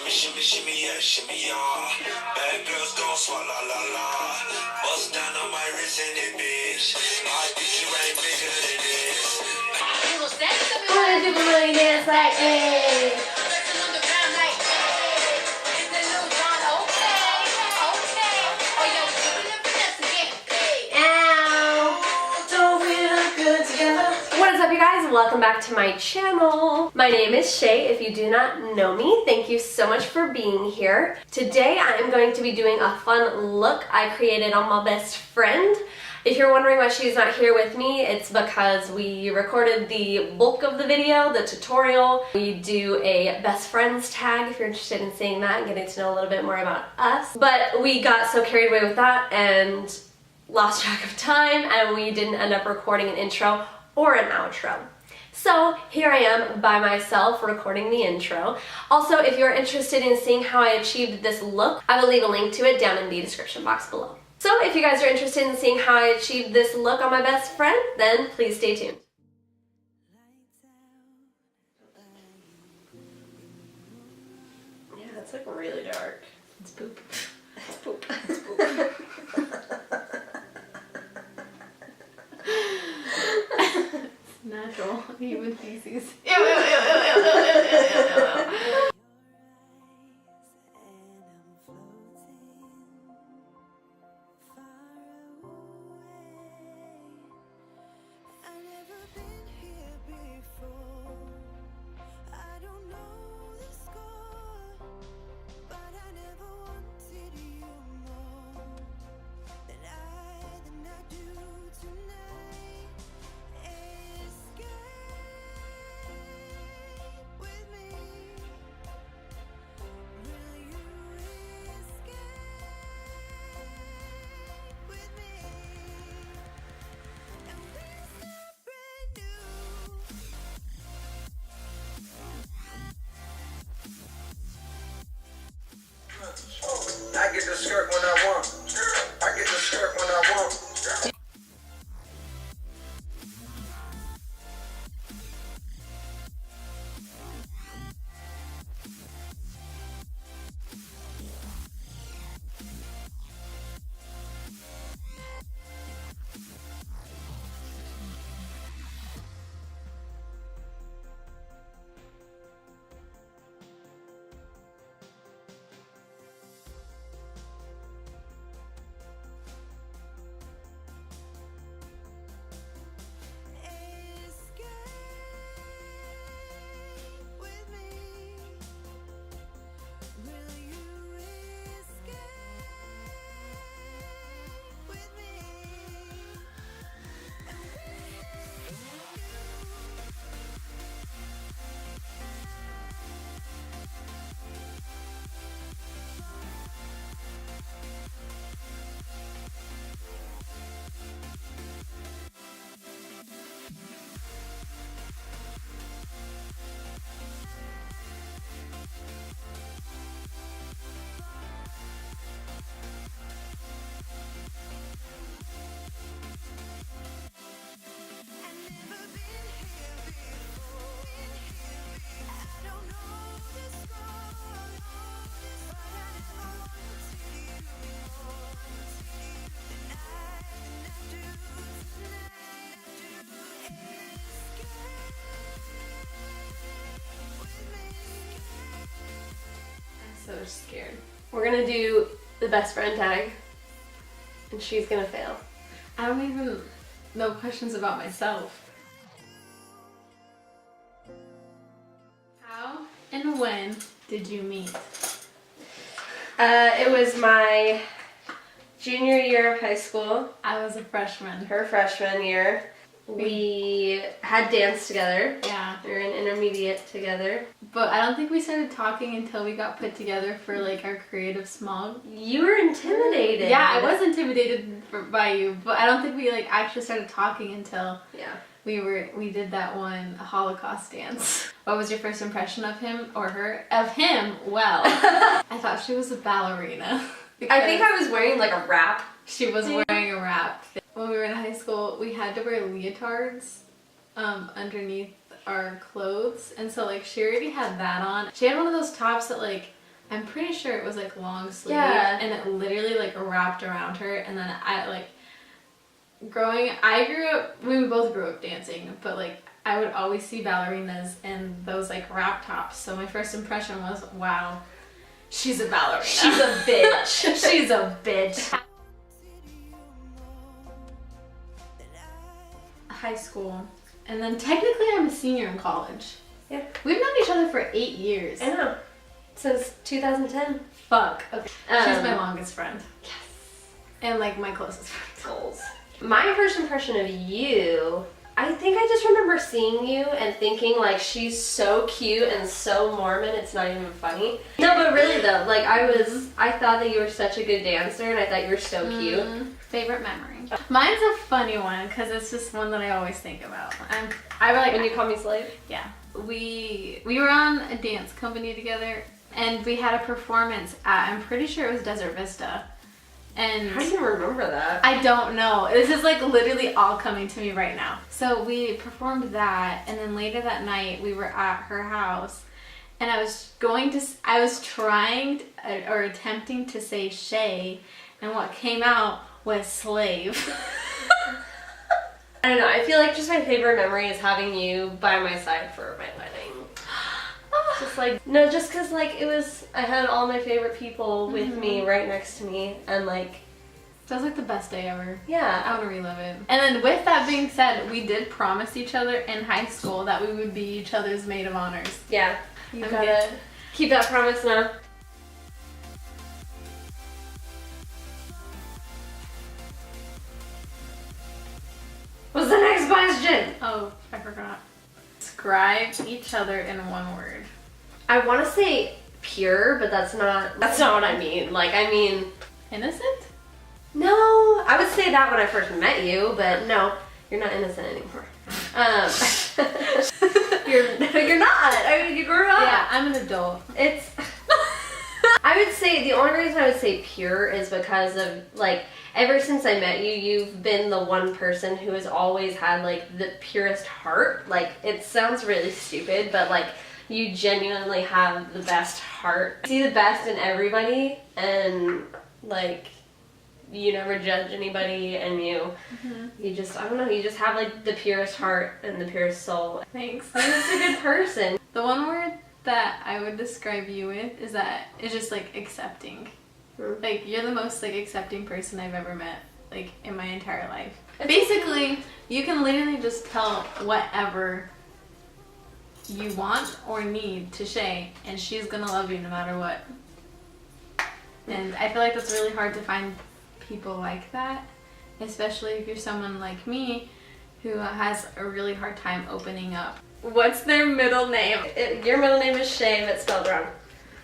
Shimmy, shimmy, yeah, shimmy, yeah. Bad girls gon' swallow, la, la. Bust down on my wrist in it, bitch. I think you ain't bigger than this. Wanna do a really dance like hey. Ow, don't we look good together? What is up, you guys? Welcome back to my channel. My name is Shay. If you do not know me, thank you so much for being here. Today I am going to be doing a fun look I created on my best friend. If you're wondering why she's not here with me, it's because we recorded the bulk of the video, the tutorial. We do a best friends tag if you're interested in seeing that and getting to know a little bit more about us. But we got so carried away with that and lost track of time, and we didn't end up recording an intro or an outro. So here I am by myself recording the intro. Also, if you're interested in seeing how I achieved this look, I will leave a link to it down in the description box below. So if you guys are interested in seeing how I achieved this look on my best friend, then please stay tuned. Yeah, it's like really dark. It's poop. It's poop. It's poop. It's natural human feces. Ew, ew, ew, ew, ew, ew, ew, ew, ew. I get the skirt when I want. I get the skirt when I want. So scared. We're gonna do the best friend tag, and she's gonna fail. I don't even know questions about myself. How and when did you meet? It was my junior year of high school, I was a freshman. her freshman year. We had dance together. Yeah. We were in intermediate together. But I don't think we started talking until we got put together for like our creative smog. You were intimidated. Yeah, I was intimidated by you, but I don't think we like actually started talking until Yeah. we did that one Holocaust dance. What was your first impression of him or her? Of him? Well, I thought she was a ballerina. I think I was wearing like a wrap. She was wearing a wrap. When we were in high school, we had to wear leotards underneath our clothes, and so like she already had that on. She had one of those tops that like I'm pretty sure it was like long sleeve. Yeah. And it literally like wrapped around her. And then we both grew up dancing, but like I would always see ballerinas in those like wrap tops. So my first impression was, wow, she's a ballerina. She's a bitch. She's a bitch. High school. And then technically I'm a senior in college. Yeah. We've known each other for 8 years. I know. Since 2010. Fuck. Okay. She's Um, my longest friend. Yes. And like my closest friend. Goals. My first impression of you, I think I just remember seeing you and thinking like she's so cute and so Mormon, it's not even funny. No, but really though, like I thought that you were such a good dancer and I thought you were so cute. Favorite memory. Mine's a funny one because it's just one that I always think about. I like When you call me slave? Yeah. We were on a dance company together and we had a performance at, I'm pretty sure it was Desert Vista. And How do you remember that? I don't know. This is like literally all coming to me right now. So we performed that, and then later that night we were at her house, and I was trying or attempting to say Shay, and what came out was slave. I don't know, I feel like just my favorite memory is having you by my side for my wedding. Just like, no, just cause like I had all my favorite people with me right next to me, and like, That was like the best day ever. yeah. I want to relive it. And then with that being said, we did promise each other in high school that we would be each other's maid of honors. Yeah. You I'm gotta good. keep that promise now. What's the next question? Oh, I forgot. Describe each other in one word. I want to say pure, but that's not what I mean. Like, I mean, Innocent? no, I would say that when I first met you, but no, you're not innocent anymore. You're not. I mean, you grew up. Yeah, I'm an adult. It's. I would say the only reason I would say pure is because of like ever since I met you, you've been the one person who has always had like the purest heart. Like, it sounds really stupid, but like you genuinely have the best heart. You see the best in everybody, and like you never judge anybody, and you just, I don't know, you just have like the purest heart and the purest soul. Thanks. You're just a good person. The one word that I would describe you with is that it's just like accepting. Like, you're the most like accepting person I've ever met, like in my entire life. Basically, you can literally just tell whatever you want or need to Shay, and she's gonna love you no matter what. And I feel like that's really hard to find people like that, especially if you're someone like me who has a really hard time opening up. What's their middle name? Your middle name is Shay, but spelled wrong.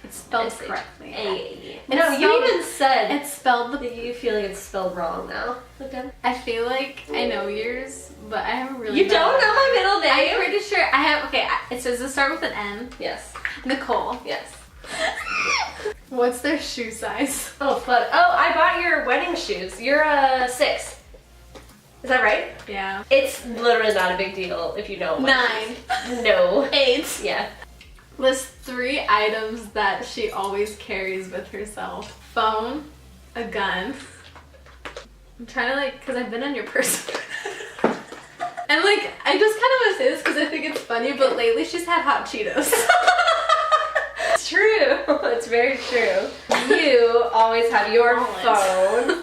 It's spelled S-H-A-E. correctly. No, you even said It's spelled that you feel like it's spelled wrong now. Okay. I feel like I know yours, but I have a really You don't know my middle name? I'm pretty sure I have. Okay, it says to start with an N. Yes. Nicole. Yes. What's their shoe size? Oh, fuck. Oh, I bought your wedding shoes. You're a 6. Is that right? Yeah. It's literally not a big deal if you know. 9. No. 8. Yeah. List 3 items that she always carries with herself. Phone, a gun. I'm trying to like, cause I've been on your purse. And like, I just kind of want to say this because I think it's funny, but lately she's had hot Cheetos. It's true. It's very true. You always have your phone.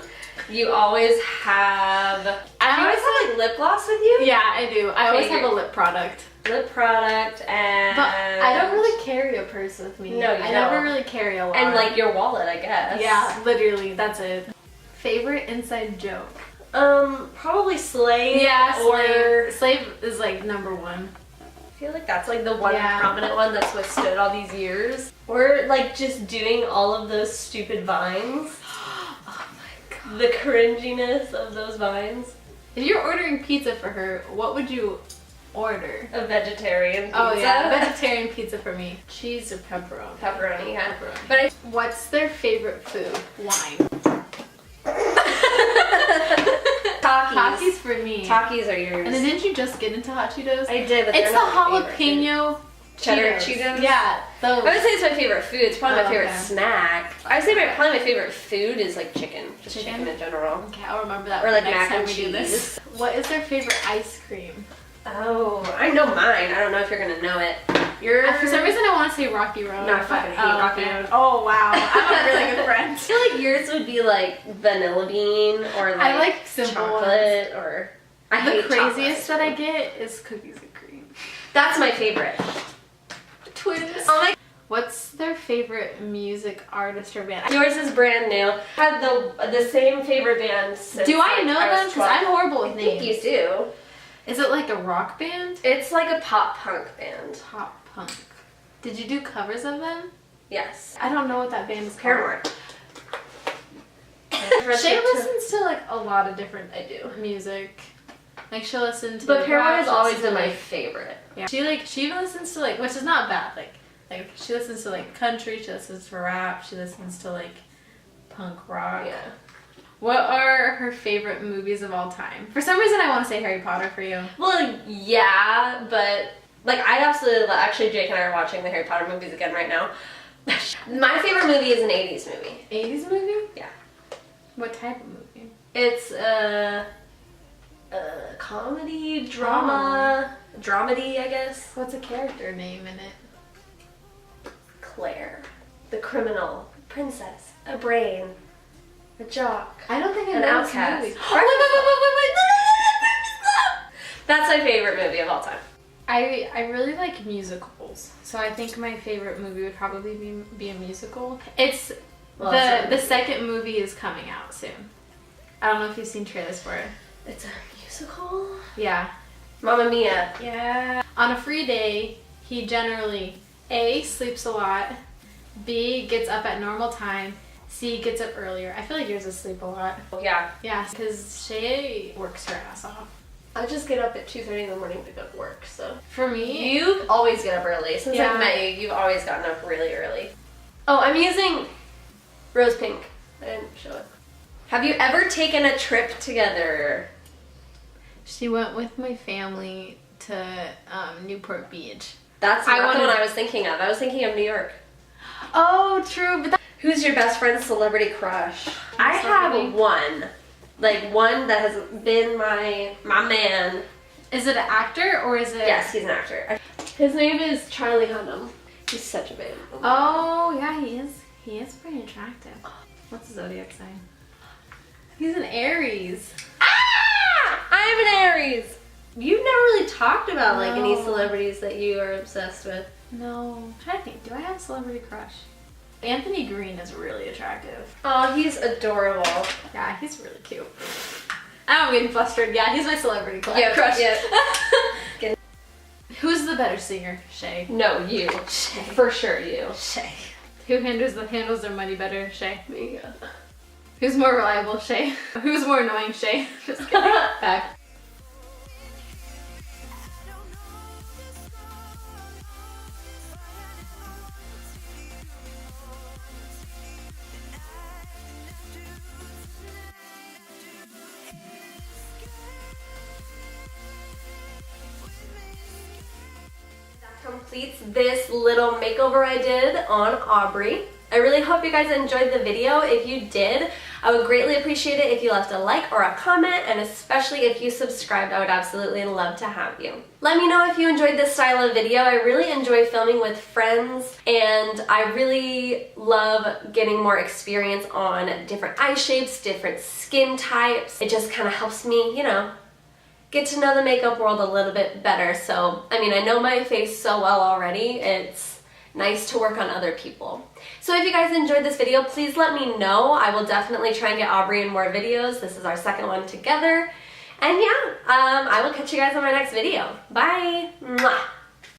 You always have. I Do you always have like lip gloss with you? Yeah, I do. I always have Figured. a lip product. Lip product and. But I don't really carry a purse with me. No, you I never don't. really carry a lot. And like your wallet, I guess. Yeah, literally, that's it. Favorite inside joke? Probably Slave. Yeah, or Slave is like number 1. I feel like that's like the one Yeah. prominent one that's withstood all these years. Or like just doing all of those stupid vines. Oh my god. The cringiness of those vines. If you're ordering pizza for her, what would you order? A vegetarian pizza. Oh yeah, vegetarian pizza for me. Cheese or pepperoni? Pepperoni, yeah. Pepperoni. But What's their favorite food? Wine. Takis for me. Takis are yours. And then didn't you just get into hot Cheetos? I did, but It's they're the not my favorite food. jalapeno Cheddar Cheetos? Yeah, those. I would say it's my favorite food. It's probably my favorite Okay. snack. I would say probably my favorite food is like chicken. Just chicken in general. Okay, I'll remember that Or for like next mac time and we do this. cheese. What is their favorite ice cream? Oh, I know mine. I don't know if you're gonna know it. For some reason, I want to say Rocky Road. No, I fucking hate Rocky Road. Oh wow, I'm a really good friend. I feel like yours would be like vanilla bean or like, I like simple chocolate or I The hate craziest chocolate. that I get is cookies and cream. That's my favorite. Twins. Oh my. What's their favorite music artist or band? Yours is brand new. Had the same favorite band since, Do I like, know was them? Because 12. I'm horrible with I think names. you do. Is it like a rock band? It's like a pop punk band. Pop punk. Did you do covers of them? Yes. I don't know what that band is Paramore. called. Shay listens to like a lot of different I do. music. Like she'll listen to. But Paramore rap, has she'll always listen been to, my like, favorite. Yeah. She even listens to like, which is not bad. Like she listens to like country. She listens to rap. She listens to like punk rock. Yeah. What are her favorite movies of all time? For some reason, I want to say Harry Potter for you. Well, yeah, but like I absolutely actually Jake and I are watching the Harry Potter movies again right now. My favorite movie is an 80s movie. 80s movie? Yeah. What type of movie? It's a comedy, drama, dramedy, I guess. What's a character name in it? Claire, the criminal, princess, a brain, a jock, I don't think I an know this outcast. movie. Wait. That's my favorite movie of all time. I really like musicals, so I think my favorite movie would probably be a musical. It's Well, the second movie is coming out soon. I don't know if you've seen trailers for it. It's a musical? Yeah. Mamma Mia. Yeah. On a free day, he generally A, sleeps a lot, B, gets up at normal time, C, gets up earlier. I feel like yours is sleep a lot. Yeah. Yeah, because Shay works her ass off. I just get up at 2:30 in the morning to go to work, so. For me, You always get up early. Since Yeah. I've met you, you've always gotten up really early. Oh, I'm using rose pink. I didn't show it. Have you ever taken a trip together? she went with my family to Newport Beach. That's I not the wanna- one I was thinking of. I was thinking of New York. Oh, true, but Who's your best friend's celebrity crush? I Celebrity? have one. Like one that has been my man. is it an actor or is it? Yes, he's an actor. His name is Charlie Hunnam. He's such a babe. Oh, yeah, he is. He is pretty attractive. What's his zodiac sign? He's an Aries. Ah! I'm an Aries. You've never really talked about like any No. celebrities that you are obsessed with. No, I'm trying to think. Do I have a celebrity crush? Anthony Green is really attractive. Oh, he's adorable. Yeah, he's really cute. I'm getting flustered. Yeah, he's my celebrity crush. Yeah. Who's the better singer? Shay. No, you. Shay. For sure, you. Shay. Who handles their money better? Shay. Me. Who's more reliable? Shay. Who's more annoying? Shay. Just kidding. Back. Completes this little makeover I did on Aubrey. I really hope you guys enjoyed the video. If you did, I would greatly appreciate it if you left a like or a comment, and especially if you subscribed, I would absolutely love to have you. Let me know if you enjoyed this style of video. I really enjoy filming with friends, and I really love getting more experience on different eye shapes, different skin types. It just kind of helps me, you know, get to know the makeup world a little bit better. So, I mean, I know my face so well already. It's nice to work on other people. So if you guys enjoyed this video, please let me know. I will definitely try and get Aubrey in more videos. This is our second one together. And yeah, I will catch you guys on my next video. Bye! Mwah.